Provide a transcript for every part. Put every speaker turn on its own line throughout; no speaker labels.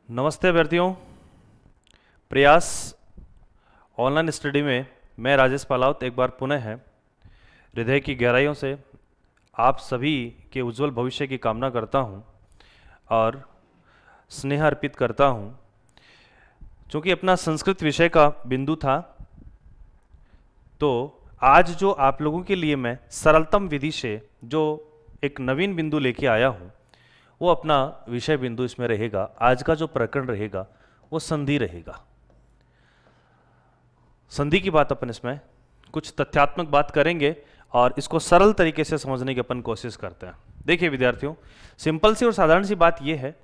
नमस्ते अभ्यर्थियों। प्रयास ऑनलाइन स्टडी में मैं राजेश पालावत एक बार पुनः है हृदय की गहराइयों से आप सभी के उज्जवल भविष्य की कामना करता हूं और स्नेह अर्पित करता हूं। चूँकि अपना संस्कृत विषय का बिंदु था, तो आज जो आप लोगों के लिए मैं सरलतम विधि से जो एक नवीन बिंदु लेके आया हूं, वो अपना विषय बिंदु इसमें रहेगा। आज का जो प्रकरण रहेगा वो संधि रहेगा। संधि की बात अपन इसमें कुछ तथ्यात्मक बात करेंगे और इसको सरल तरीके से समझने की अपन कोशिश करते हैं। देखिए विद्यार्थियों, सिंपल सी और साधारण सी बात यह है,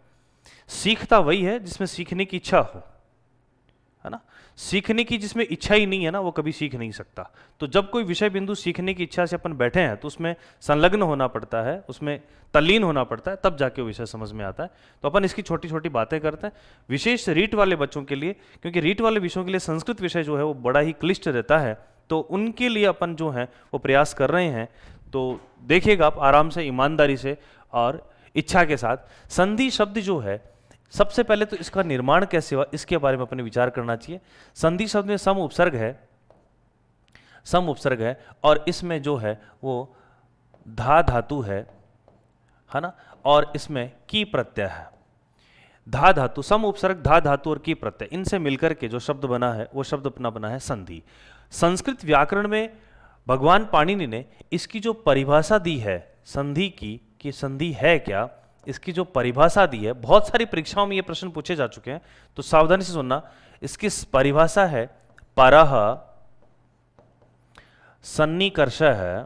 सीखता वही है जिसमें सीखने की इच्छा हो, है ना। सीखने की जिसमें इच्छा ही नहीं है ना, वो कभी सीख नहीं सकता। तो जब कोई विषय बिंदु सीखने की इच्छा से अपन बैठे हैं तो उसमें संलग्न होना पड़ता है, उसमें तल्लीन होना पड़ता है, तब जाके वो विषय समझ में आता है। तो अपन इसकी छोटी छोटी बातें करते हैं, विशेष रीट वाले बच्चों के लिए, क्योंकि रीट वाले विषयों के लिए संस्कृत विषय जो है वो बड़ा ही क्लिष्ट रहता है। तो उनके लिए अपन जो है वो प्रयास कर रहे हैं। तो देखिएगा आप आराम से, ईमानदारी से और इच्छा के साथ। संधि शब्द जो है, सबसे पहले तो इसका निर्माण कैसे हुआ इसके बारे में अपने विचार करना चाहिए। संधि शब्द में सम उपसर्ग है और इसमें जो है वो धा धातु है ना, और इसमें की प्रत्यय है। धा धातु, सम उपसर्ग, धा धातु और की प्रत्यय, इनसे मिलकर के जो शब्द बना है वो शब्द अपना बना है संधि। संस्कृत व्याकरण में भगवान पाणिनि ने इसकी जो परिभाषा दी है संधि की, कि संधि है क्या, इसकी जो परिभाषा दी है, बहुत सारी परीक्षाओं में ये प्रश्न पूछे जा चुके हैं, तो सावधानी से सुनना। इसकी परिभाषा है परः सन्निकर्षः,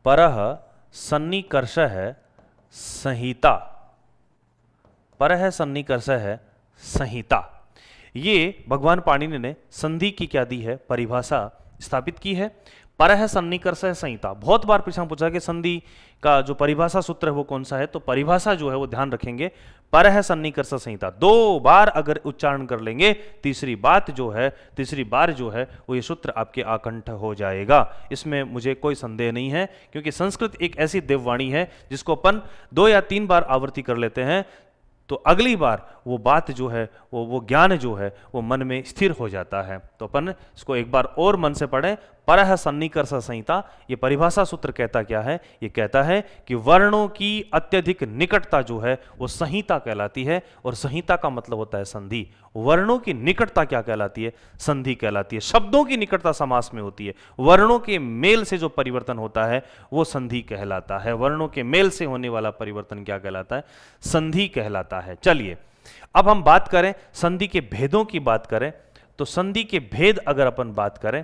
परः सन्निकर्षः संहिता, परः सन्निकर्षः संहिता। ये भगवान पाणिनि ने संधि की क्या दी है, परिभाषा स्थापित की है। परः सन्निकर्षः संहिता, बहुत बार परीक्षा में पूछा कि संधि का जो परिभाषा सूत्र है वो कौन सा है, तो परिभाषा जो है वो ध्यान रखेंगे, परः सन्निकर्षः संहिता। 2 बार अगर उच्चारण कर लेंगे, तीसरी बार जो है वो ये सूत्र आपके आकंठ हो जाएगा। इसमें मुझे कोई संदेह नहीं है, क्योंकि संस्कृत एक ऐसी देववाणी है जिसको अपन 2 या 3 बार आवृत्ति कर लेते हैं तो अगली बार वो बात जो है वो ज्ञान जो है वो मन में स्थिर हो जाता है। तो अपन इसको एक बार और मन से पढ़ें। परः सन्निकर्षः संहिता, ये परिभाषा सूत्र कहता क्या है, ये कहता है कि वर्णों की अत्यधिक निकटता जो है वो संहिता कहलाती है, और संहिता का मतलब होता है संधि। वर्णों की निकटता क्या कहलाती है, संधि कहलाती है। शब्दों की निकटता समास में होती है, वर्णों के मेल से जो परिवर्तन होता है वो संधि कहलाता है। वर्णों के मेल से होने वाला परिवर्तन क्या कहलाता है, संधि कहलाता है। चलिए अब हम बात करें संधि के भेदों की बात करें, तो संधि के भेद अगर अपन बात करें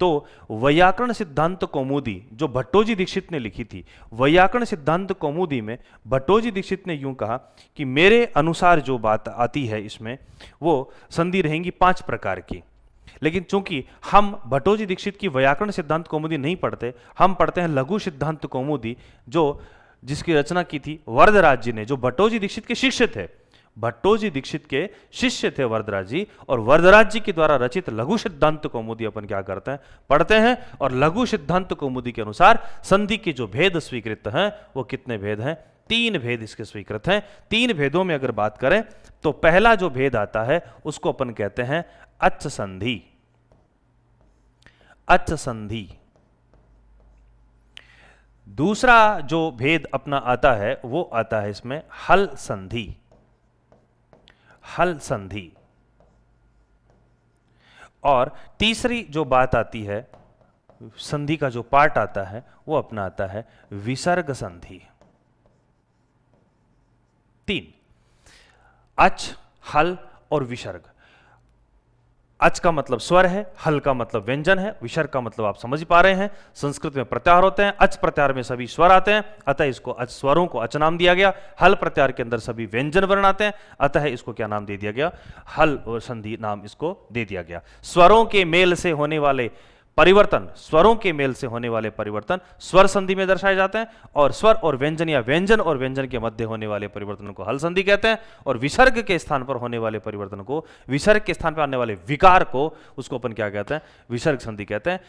तो वैयाकरण सिद्धांत कौमुदी जो भट्टोजी दीक्षित ने लिखी थी, वैयाकरण सिद्धांत कौमुदी में भट्टोजी दीक्षित ने यूं कहा कि मेरे अनुसार जो बात आती है इसमें वो संधि रहेंगी 5 प्रकार की। लेकिन चूंकि हम भट्टोजी दीक्षित की वैयाकरण सिद्धांत कौमुदी नहीं पढ़ते, हम पढ़ते हैं लघु सिद्धांत कौमुदी, जो जिसकी रचना की थी वरदराज जी ने, जो भट्टोजी दीक्षित के शिष्य थे। भट्टोजी दीक्षित के शिष्य थे वरदराज जी, और वरदराज जी के द्वारा रचित लघु सिद्धांत कौमुदी अपन क्या करते हैं, पढ़ते हैं। और लघु सिद्धांत कौमुदी के अनुसार संधि के जो भेद स्वीकृत हैं वो कितने भेद हैं, 3 भेद इसके स्वीकृत हैं। 3 भेदों में अगर बात करें तो पहला जो भेद आता है उसको अपन कहते हैं अच्छ संधि। अच्छ संधि। दूसरा जो भेद अपना आता है वो आता है इसमें हल संधि। हल संधि। और तीसरी जो बात आती है, संधि का जो पार्ट आता है वो अपना आता है विसर्ग संधि। 3, अच, हल और विसर्ग। अच का मतलब स्वर है, हल का मतलब व्यंजन है, विसर्ग का मतलब आप समझ पा रहे हैं, संस्कृत में प्रत्याहार होते हैं। अच प्रत्याहार में सभी स्वर आते हैं, अतः इसको अच, स्वरों को अच नाम दिया गया। हल प्रत्याहार के अंदर सभी व्यंजन वर्ण आते हैं, अतः इसको क्या नाम दे दिया गया, हल और संधि नाम इसको दे दिया गया। स्वरों के मेल से होने वाले परिवर्तन, स्वरों के मेल से होने वाले परिवर्तन स्वर संधि में दर्शाए जाते हैं, और स्वर और व्यंजन या व्यंजन और व्यंजन के मध्य होने वाले परिवर्तन को हल संधि कहते हैं, और विसर्ग के स्थान पर होने वाले परिवर्तन को, विसर्ग के स्थान पर आने वाले विकार को, उसको अपन क्या कहते हैं, विसर्ग संधि कहते हैं।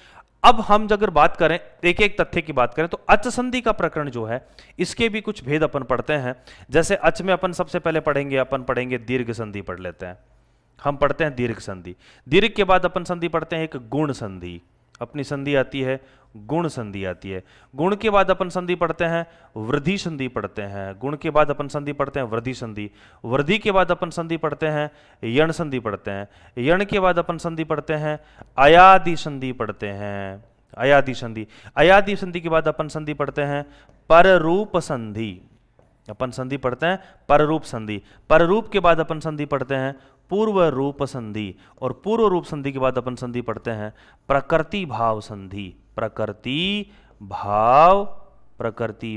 अब हम अगर बात करें एक एक तथ्य की बात करें तो अच संधि का प्रकरण जो है इसके भी कुछ भेद अपन पढ़ते हैं। जैसे अच में अपन सबसे पहले पढ़ेंगे दीर्घ संधि पढ़ लेते हैं। हम पढ़ते हैं दीर्घ संधि। दीर्घ के बाद अपन संधि पढ़ते हैं एक गुण संधि। अपनी संधि आती है गुण संधि आती है। गुण के बाद अपन संधि पढ़ते हैं वृद्धि संधि पढ़ते हैं। गुण के बाद अपन संधि पढ़ते हैं वृद्धि संधि। वृद्धि के बाद अपन संधि पढ़ते हैं यण संधि पढ़ते हैं। यण के बाद अपन संधि पढ़ते हैं अयादि संधि पढ़ते हैं। अयादि संधि। अयादि संधि के बाद अपन संधि पढ़ते हैं पररूप संधि। अपन संधि पढ़ते हैं पररूप संधि। पररूप के बाद अपन संधि पढ़ते हैं पूर्व रूप संधि। और पूर्व रूप संधि के बाद अपन संधि पढ़ते हैं प्रकृति भाव संधि। प्रकृति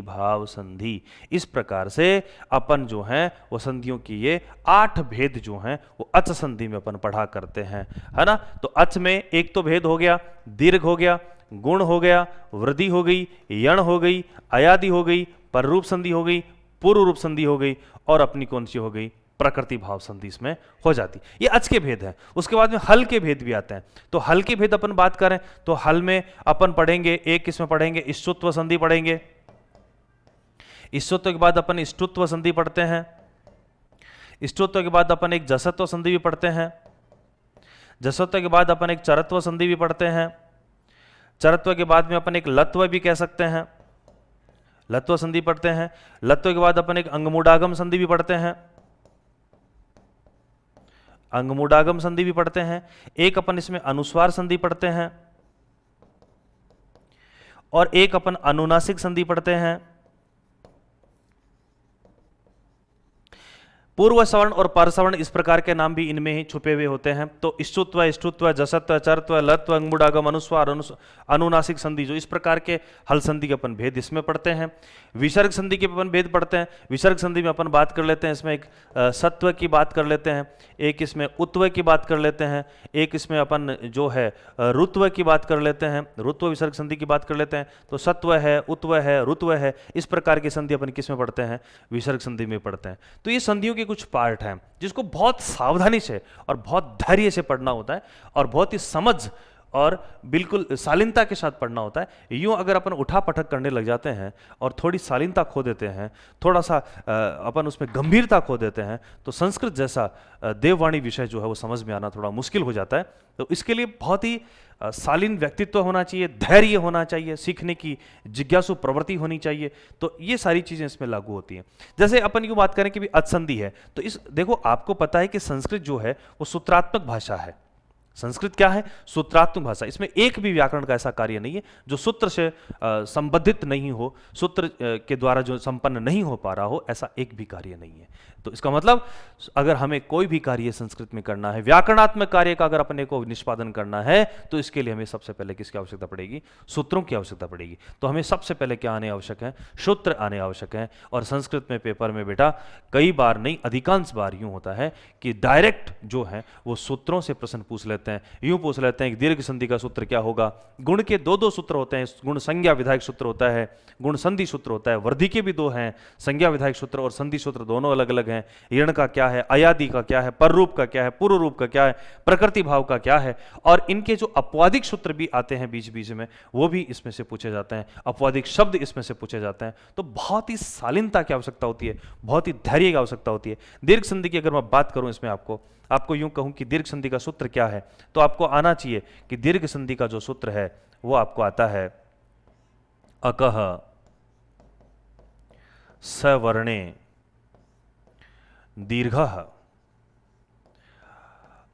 भाव संधि। इस प्रकार से अपन जो है वो संधियों की ये 8 भेद जो हैं वो अच संधि में अपन पढ़ा करते हैं, है ना। तो अच में एक तो भेद हो गया, दीर्घ हो गया, गुण हो गया, वृद्धि हो गई, यण हो गई, अयादि हो गई, पररूप संधि हो गई, पूर्व रूप संधि हो गई और अपनी कौन सी हो गई प्रकृति भाव संधि इसमें हो जाती। ये अच के भेद हैं। उसके बाद में हल के भेद भी आते हैं। तो हल के भेद अपन बात करें तो हल में अपन पढ़ेंगे एक इसमें पढ़ेंगे इष्टुत्व संधि पढ़ेंगे। इष्टुत्व के बाद अपन इष्टुत्व संधि पढ़ते हैं। इष्टुत्व के बाद अपन एक जसत्व संधि भी पढ़ते हैं। जसत्व के बाद अपन एक चरत्व संधि भी पढ़ते हैं। चरत्व के बाद में अपन एक लत्व भी कह सकते हैं, लत्व संधि पढ़ते हैं। लत्व के बाद अपन एक अंगमूढ़ागम संधि भी पढ़ते हैं। अंगमूढ़ागम संधि भी पढ़ते हैं। एक अपन इसमें अनुस्वार संधि पढ़ते हैं और एक अपन अनुनासिक संधि पढ़ते हैं। पूर्व सवर्ण और पर सवर्ण इस प्रकार के नाम भी इनमें ही छुपे हुए होते हैं। तो इष्टुत्व, इष्टुत्व, जसत्व, चरत्व, लत्व, अंगमूढ़ागम, अनुस्वार, अनुनासिक संधि जो इस प्रकार के हल संधि के अपन भेद इसमें पढ़ते हैं। विसर्ग संधि के अपन भेद पढ़ते हैं। विसर्ग संधि में अपन बात कर लेते हैं, इसमें एक सत्व की बात कर लेते हैं, एक इसमें उत्व की बात कर लेते हैं, एक इसमें अपन जो है ऋत्व की बात कर लेते हैं, ऋत्व विसर्ग संधि की बात कर लेते हैं। तो सत्व है, उत्व है, ऋत्व है, इस प्रकार की संधि अपन किस में पढ़ते हैं विसर्ग संधि में पढ़ते हैं। तो ये संधियों के कुछ पार्ट हैं जिसको बहुत सावधानी से और बहुत धैर्य से पढ़ना होता है और बहुत ही समझ और बिल्कुल शालीनता के साथ पढ़ना होता है। यूं अगर अपन उठा पटक करने लग जाते हैं और थोड़ी शालीनता खो देते हैं, थोड़ा सा अपन उसमें गंभीरता खो देते हैं, तो संस्कृत जैसा देववाणी विषय जो है वो समझ में आना थोड़ा मुश्किल हो जाता है। तो इसके लिए बहुत ही शालीन व्यक्तित्व होना चाहिए, धैर्य होना चाहिए, सीखने की जिज्ञासु प्रवृत्ति होनी चाहिए। तो ये सारी चीजें इसमें लागू होती हैं। जैसे अपन यूं बात करें कि भी अचसंधि है, तो इस देखो आपको पता है कि संस्कृत जो है वो सूत्रात्मक भाषा है। संस्कृत क्या है? सूत्रात्मक भाषा। इसमें एक भी व्याकरण का ऐसा कार्य नहीं है जो सूत्र से संबंधित नहीं हो, सूत्र के द्वारा जो संपन्न नहीं हो पा रहा हो, ऐसा एक भी कार्य नहीं है। तो इसका मतलब अगर हमें कोई भी कार्य संस्कृत में करना है, व्याकरणात्मक कार्य का अगर अपने को निष्पादन करना है, तो इसके लिए हमें सबसे पहले किसकी आवश्यकता पड़ेगी? सूत्रों की आवश्यकता पड़ेगी। तो हमें सबसे पहले क्या आने आवश्यक है? सूत्र आने आवश्यक है। और संस्कृत में पेपर में बेटा कई बार नहीं, अधिकांश बार यूं होता है कि डायरेक्ट जो है वो सूत्रों से प्रश्न पूछ लेते हैं। यूं पूछ लेते हैं कि दीर्घ संधि का सूत्र क्या होगा। गुण के दो सूत्र होते हैं, गुण संज्ञा विधायक सूत्र होता है, गुण संधि सूत्र होता है। वृद्धि के भी दो हैं, संज्ञा विधायक सूत्र और संधि सूत्र दोनों अलग अलग हैं। यण का क्या है, अयादि का क्या है, पररूप का क्या है, पूर्व रूप का क्या है, प्रकृति भाव का क्या है। और इनके जो अपवादिक सूत्र भी आते हैं बीच बीच में, वो भी इसमें से पूछे जाते हैं, अपवादिक शब्द इसमें से पूछे जाते हैं। तो बहुत ही शालीनता की आवश्यकता होती है, बहुत ही धैर्य की आवश्यकता होती है। दीर्घ संधि की अगर मैं बात करूं इसमें आपको यूं कहूं कि दीर्घ संधि का सूत्र क्या है, तो आपको आना चाहिए कि दीर्घ संधि का जो सूत्र है वो आपको आता है अकह सवर्णे दीर्घः।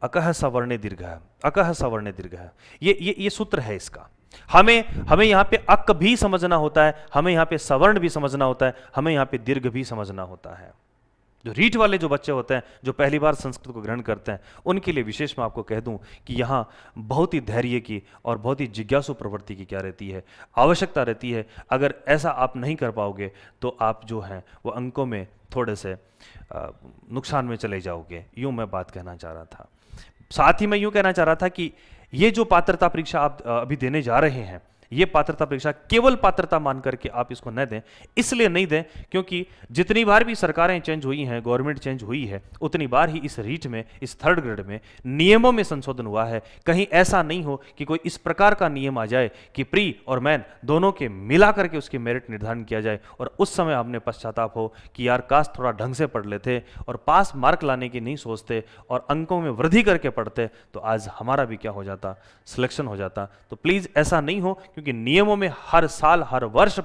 अकह सवर्णे दीर्घः, अकह सवर्णे दीर्घः, ये सूत्र है इसका। हमें यहां पे अक भी समझना होता है, हमें यहां पे सवर्ण भी समझना होता है, हमें यहां पे दीर्घ भी समझना होता है। जो रीट वाले जो बच्चे होते हैं, जो पहली बार संस्कृत को ग्रहण करते हैं, उनके लिए विशेष मैं आपको कह दूं कि यहाँ बहुत ही धैर्य की और बहुत ही जिज्ञासु प्रवृत्ति की क्या रहती है, आवश्यकता रहती है। अगर ऐसा आप नहीं कर पाओगे तो आप जो हैं वो अंकों में थोड़े से नुकसान में चले जाओगे। यूं मैं बात कहना चाह रहा था। साथ ही मैं यूं कहना चाह रहा था कि ये जो पात्रता परीक्षा आप अभी देने जा रहे हैं, ये पात्रता परीक्षा केवल पात्रता मान करके आप इसको न दें। इसलिए नहीं दें क्योंकि जितनी बार भी सरकारें चेंज हुई हैं, गवर्नमेंट चेंज हुई है, उतनी बार ही इस रीट में, इस थर्ड ग्रेड में नियमों में संशोधन हुआ है। कहीं ऐसा नहीं हो कि कोई इस प्रकार का नियम आ जाए कि प्री और मैन दोनों के मिला करके उसकी मेरिट निर्धारण किया जाए और उस समय हमने पश्चाताप हो कि यार काश थोड़ा ढंग से पढ़ लेते और पास मार्क लाने की नहीं सोचते और अंकों में वृद्धि करके पढ़ते तो आज हमारा भी क्या हो जाता, सिलेक्शन हो जाता। तो प्लीज ऐसा नहीं हो, क्योंकि नियमों में हर साल हर वर्ष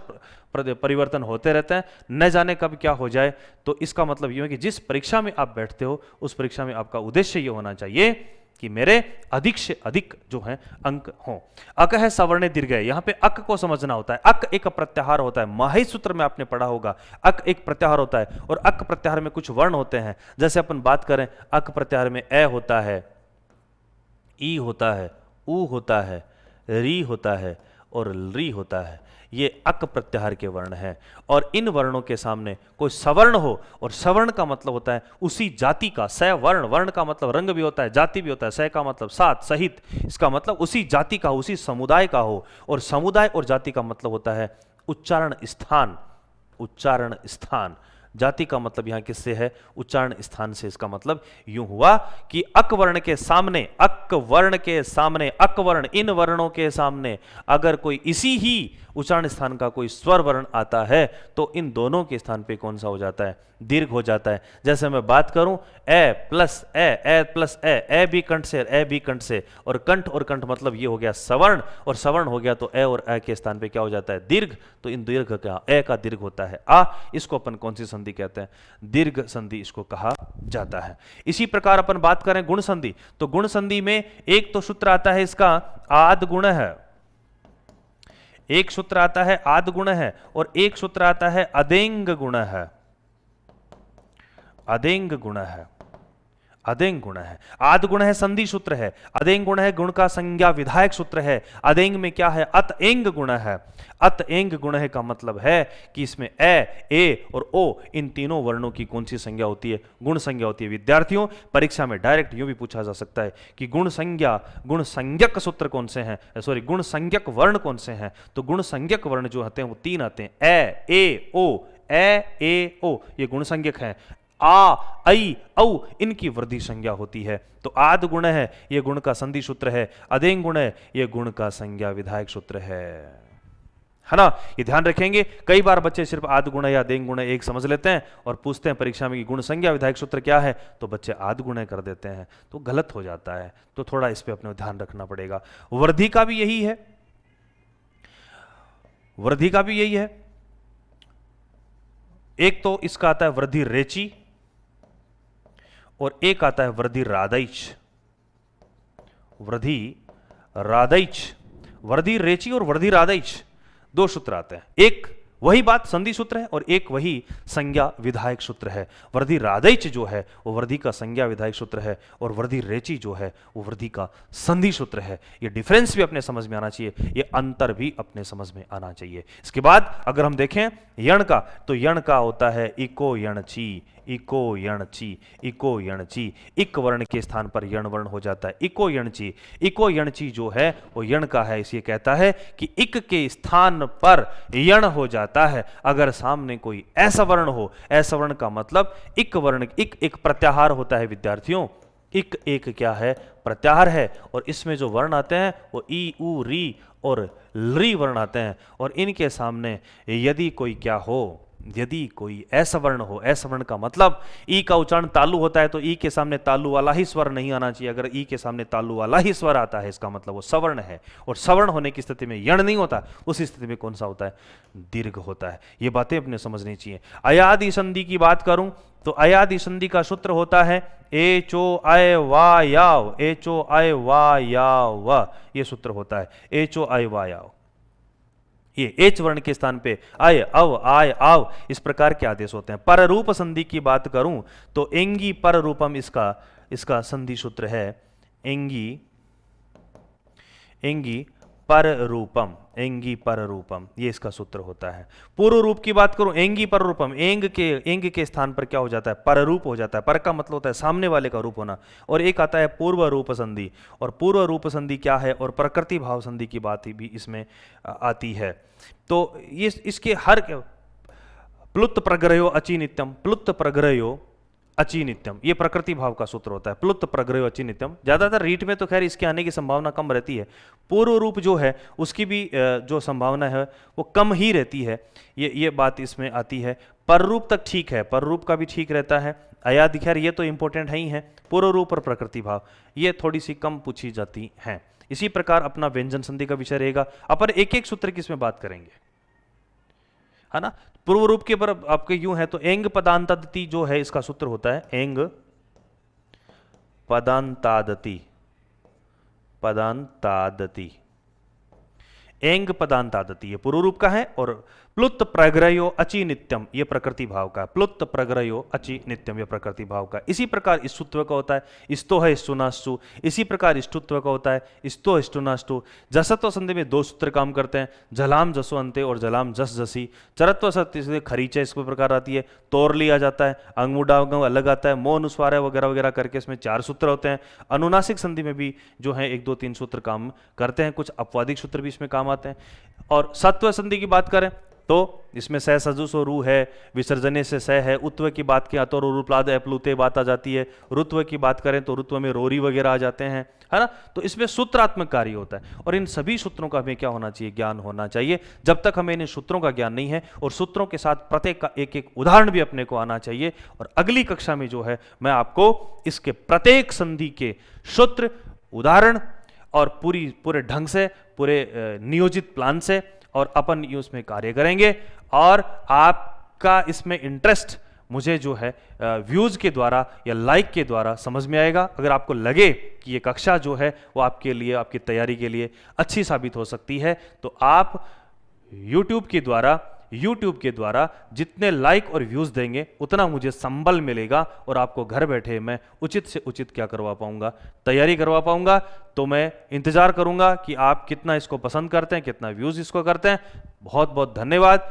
परिवर्तन होते रहते हैं, न जाने कब क्या हो जाए। तो इसका मतलब यह है कि जिस परीक्षा में आप बैठते हो उस परीक्षा में आपका उद्देश्य यह होना चाहिए कि मेरे अधिक से अधिक जो है अंक हों। अक है सवर्ण दीर्घ है, यहां पे अक को समझना होता है। अक एक प्रत्याहार होता है, माही सूत्र में आपने पढ़ा होगा अक एक प्रत्याहार होता है और अक प्रत्याहार में कुछ वर्ण होते हैं। जैसे अपन बात करें अक प्रत्याहार में ए होता है, ई होता है, उ होता है, री होता है और री होता है। ये अक प्रत्याहार के वर्ण हैं और इन वर्णों के सामने कोई सवर्ण हो, और सवर्ण का मतलब होता है उसी जाति का, सवर्ण, वर्ण का मतलब रंग भी होता है, जाति भी होता है, स का मतलब साथ, सहित, इसका मतलब उसी जाति का, उसी समुदाय का हो, और समुदाय और जाति का मतलब होता है उच्चारण स्थान। उच्चारण स्थान, जाति का मतलब यहां किससे है, उच्चारण स्थान से। इसका मतलब यूं हुआ कि अक वर्ण के सामने, अक वर्ण के सामने, अक वर्ण, इन वर्णों के सामने अगर कोई इसी ही उच्चारण स्थान का कोई स्वर वर्ण आता है तो इन दोनों के स्थान पे कौन सा हो जाता है, दीर्घ हो जाता है। जैसे मैं बात करूं ए प्लस ए प्लस ए भी कंठ से, ए भी कंठ से, और कंठ और कंठ मतलब ये हो गया सवर्ण, और सवर्ण हो गया तो ए और ए के स्थान पे क्या हो जाता है, दीर्घ। तो इन दीर्घ का, ए का दीर्घ होता है आ, इसको अपन कौन सी संधि कहते हैं, दीर्घ संधि इसको कहा जाता है। इसी प्रकार अपन बात करें गुण संधि, तो गुण संधि में एक तो सूत्र आता है इसका आद गुण है, एक सूत्र आता है आद गुण है, और एक सूत्र आता है अदेंग गुण है। अदेंग गुण है, अदेंग गुण है। आद गुण है संधि सूत्र है, अदेंग गुण है गुण का संज्ञा विधायक सूत्र है। अदेंग में क्या है, अत एंग गुण है। अत एंग गुण है का मतलब है कि इसमें ए और ओ, इन तीनों वर्णों की कौन सी संज्ञा होती है, गुण संज्ञा होती है। विद्यार्थियों परीक्षा में डायरेक्ट यूं भी पूछा जा सकता है कि गुण संज्ञा, गुण संज्ञक सूत्र कौन से हैं, सॉरी गुण संज्ञक वर्ण कौन से हैं। तो गुण संज्ञक वर्ण जो होते हैं वो तीन आते हैं, ए ओ, ये गुण संज्ञक हैं। आ, ऐ, औ, इनकी वृद्धि संज्ञा होती है। तो आद गुण है, यह गुण का संधि सूत्र है। अदेंग गुण है, यह गुण का संज्ञा विधायक सूत्र है ना। ये ध्यान रखेंगे, कई बार बच्चे सिर्फ आद गुण या अदेंग गुण एक समझ लेते हैं और पूछते हैं परीक्षा में कि गुण संज्ञा विधायक सूत्र क्या है, तो बच्चे आद गुण कर देते हैं, तो गलत हो जाता है। तो थोड़ा इस पे अपने ध्यान रखना पड़ेगा। वृद्धि का भी यही है, वृद्धि का भी यही है। एक तो इसका आता है वृद्धि रेची और एक आता है वृद्धि रादैच। वृद्धि रादैच, वृद्धि रेची और वृद्धि रादैच, दो सूत्र आते हैं। एक वही बात संधि सूत्र है और एक वही संज्ञा विधायक सूत्र है। वृद्धि रादैच जो है वो वृद्धि का संज्ञा विधायक सूत्र है और वृद्धि रेची जो है वो वृद्धि का संधि सूत्र है। ये डिफरेंस भी अपने समझ में आना चाहिए, ये अंतर भी अपने समझ में आना चाहिए। इसके बाद अगर हम देखें यण का, तो यण का होता है इको यण ची, इको यण ची, इको यण ची। इक वर्ण के स्थान पर यण वर्ण हो जाता है इको यण ची। इको यण ची जो है वो यण का है, इसे कहता है कि इक के स्थान पर यण हो जाता है अगर सामने कोई ऐसा वर्ण हो। ऐसा वर्ण का मतलब इक वर्ण, इक एक प्रत्याहार होता है विद्यार्थियों। इक एक क्या है, प्रत्याहार है, और इसमें जो वर्ण आते हैं वो ई, उ, री और ली वर्ण आते हैं। और इनके सामने यदि कोई क्या हो, यदि कोई ऐसा वर्ण हो, ऐसा वर्ण का मतलब ई का उच्चारण तालु होता है, तो ई के सामने तालु वाला ही स्वर नहीं आना चाहिए। अगर ई के सामने तालु वाला ही स्वर आता है इसका मतलब वो सवर्ण है, और सवर्ण होने की स्थिति में यण नहीं होता, उस स्थिति में कौन सा होता है, दीर्घ होता है। ये बातें अपने समझनी चाहिए। अयादि संधि की बात करूं तो अयादि संधि का सूत्र होता है ए चो आय वा याव, ए चो आय वा याव, ये सूत्र होता है ए चो आय वा याव। ये एच वर्ण के स्थान पे आय, अव, आय, आव, इस प्रकार के आदेश होते हैं। पररूप संधि की बात करूं तो एंगी पर रूपम इसका संधि सूत्र है। एंगी पर रूपम, एंगी पर रूपम, ये इसका सूत्र होता है। पूर्व रूप की बात करूं, एंगी पर रूपम, एंग के स्थान पर क्या हो जाता है, पर रूप हो जाता है। पर का मतलब होता है सामने वाले का रूप होना, और एक आता है पूर्व रूप संधि। और पूर्व रूप संधि क्या है, और प्रकृति भाव संधि की बात भी इसमें आती है। तो ये इसके हर प्लुत प्रग्रयो अचि नित्यम, प्लुत प्रग्रयो अचि नित्यम, ये प्रकृति भाव का सूत्र होता है। प्लुत प्रग्रयो अचि नित्यम, ज्यादातर रीट में तो खैर इसके आने की संभावना कम रहती है। पूर्व रूप जो है उसकी भी जो संभावना है वो कम ही रहती है, ये बात इसमें आती है। पर रूप तक ठीक है, पर रूप का भी ठीक रहता है। अयादि खैर ये तो इंपॉर्टेंट है ही है। पूर्व रूप और प्रकृति भाव ये थोड़ी सी कम पूछी जाती हैं। इसी प्रकार अपना व्यंजन संधि का विषय रहेगा। अपन एक एक सूत्र की इसमें बात करेंगे, है ना। पूर्व रूप के पर आपके यूं है तो एंग पदांतादति जो है इसका सूत्र होता है एंग पदांतादति, पदांतादति, एंग पदांतादति ये पूर्व रूप का है। और प्लुत प्रग्रयो अचि नित्यम ये प्रकृति भाव का, प्लुत प्रग्रयो अचि नित्यम ये प्रकृति भाव का। इसी प्रकार इस सूत्र का होता है स्तो है स्तुनास्तु, इसी प्रकार इष्टुत्व का होता है स्तो स्तुनास्तु। जसत्व संधि में दो सूत्र काम करते हैं, जलाम जसो अंते और जलाम जस जसी। चरत्व सत्य से खरीचे इस प्रकार आती है, तोर लिया जाता है, अंगमुडागम अलग आता है, मो अनुस्वार वगैरह वगैरह करके इसमें 4 सूत्र होते हैं। अनुनासिक संधि में भी जो है 1 2 3 सूत्र काम करते हैं, कुछ अपवादिक सूत्र भी इसमें काम आते हैं। और सत्व संधि की बात करें तो इसमें सह सजुसो रू है, विसर्जने से सह है। उत्व की बात किया तो रूप्लाद एप्लुते बात आ जाती है। रुत्व की बात करें तो रुत्व में रोरी वगैरह आ जाते हैं, है ना। तो इसमें सूत्रात्मक कार्य होता है, और इन सभी सूत्रों का हमें क्या होना चाहिए, ज्ञान होना चाहिए। जब तक हमें इन सूत्रों का ज्ञान नहीं है, और सूत्रों के साथ प्रत्येक का एक एक उदाहरण भी अपने को आना चाहिए। और अगली कक्षा में जो है मैं आपको इसके प्रत्येक संधि के सूत्र, उदाहरण और पूरे ढंग से, पूरे नियोजित प्लान से और अपन उसमें कार्य करेंगे। और आपका इसमें इंटरेस्ट मुझे जो है व्यूज के द्वारा या लाइक के द्वारा समझ में आएगा। अगर आपको लगे कि ये कक्षा जो है वो आपके लिए, आपकी तैयारी के लिए अच्छी साबित हो सकती है, तो आप YouTube के द्वारा जितने लाइक और व्यूज देंगे उतना मुझे संबल मिलेगा, और आपको घर बैठे मैं उचित से उचित क्या करवा पाऊंगा, तैयारी करवा पाऊंगा। तो मैं इंतजार करूंगा कि आप कितना इसको पसंद करते हैं, कितना व्यूज इसको करते हैं। बहुत बहुत धन्यवाद।